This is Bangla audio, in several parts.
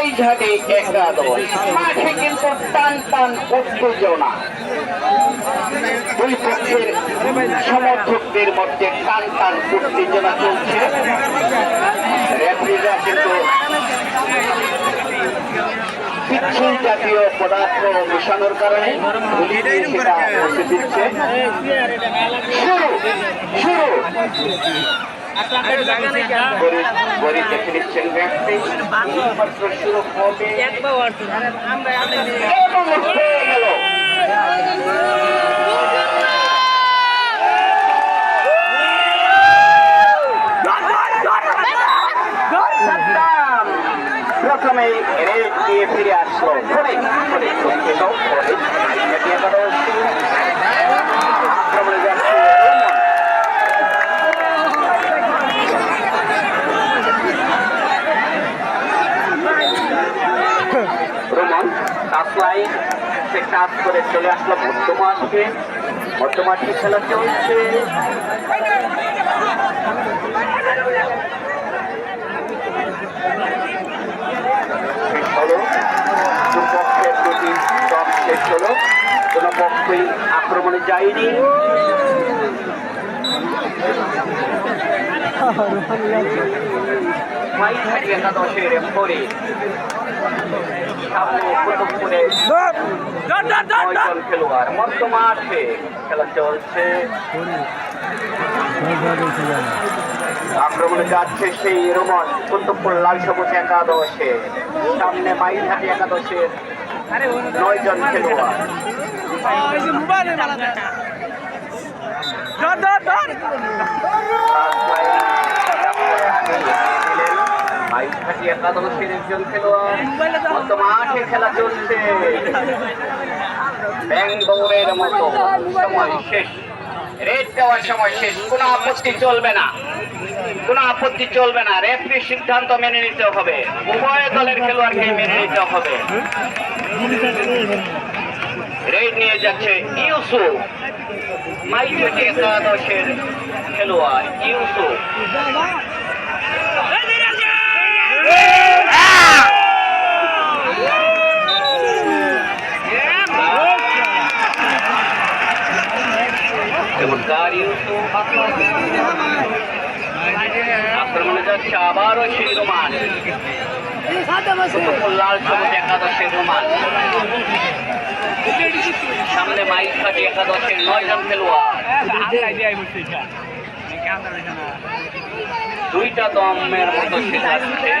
মাইঝাটি একাদশ। মাঠে কিন্তু টান টান উত্তেজনা, দুই পক্ষের সমর্থকদের মধ্যে টান টান উত্তেজনা চলছে। রেফারিরা কিন্তু পিচ্ছিল জাতীয় পদার্থ মেশানোর কারণে সেটা বসে দিচ্ছে। শুরু শুরু দেখে নিচ্ছেন ব্যক্তি শুরু হবে এবং হয়ে গেল। প্রথমেই রেড দিয়ে ফিরে আসলো আক্রমণে যাচ্ছে রোমন। সাপ্লাই সে কাজ করে চলে আসলো মধ্যমাঠে খেলা চলছে। দুপক্ষের দুটি টপ শেষ হলো, কোন পক্ষই আক্রমণে যায়নি। মাইঝাটি একাদশের পরে সামনে কুতুবপুরে 9 জন খেলোয়াড়। মধ্যমাঠে খেলা চলছে, আক্রমণে যাচ্ছে সেই রোমন। কুতুবপুর লাল সবুজ একাদশে, সামনে মাইঝাটি একাদশের 9 জন খেলোয়াড়। মাইঝাটি একাদশের একজন খেলোয়াড়। মাঠে খেলা চলছে, ব্যাং দৌড়ের মতো। সময় শেষ, রেড দেওয়ার সময় শেষ। কোনো আপত্তি চলবে না, কোনো আপত্তি চলবে না। রেফারির সিদ্ধান্ত মেনে নিতে হবে, উভয় দলের খেলোয়াড়কে মেনে নিতে হবে। রেড নিয়ে যাচ্ছে ইউসুফ, মাইঝাটি একাদশের খেলোয়াড় ইউসুফ। আক্রমণে যাচ্ছে আবারও সেই রোমান। লাল সবুজ একাদশের রোমান, সামনে মাইঝাটি একাদশের 9 জন খেলোয়াড়। দুইটা দমের মতো সে যাচ্ছে।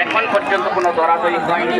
এখন পর্যন্ত কোনো দরাদরি হয়নি।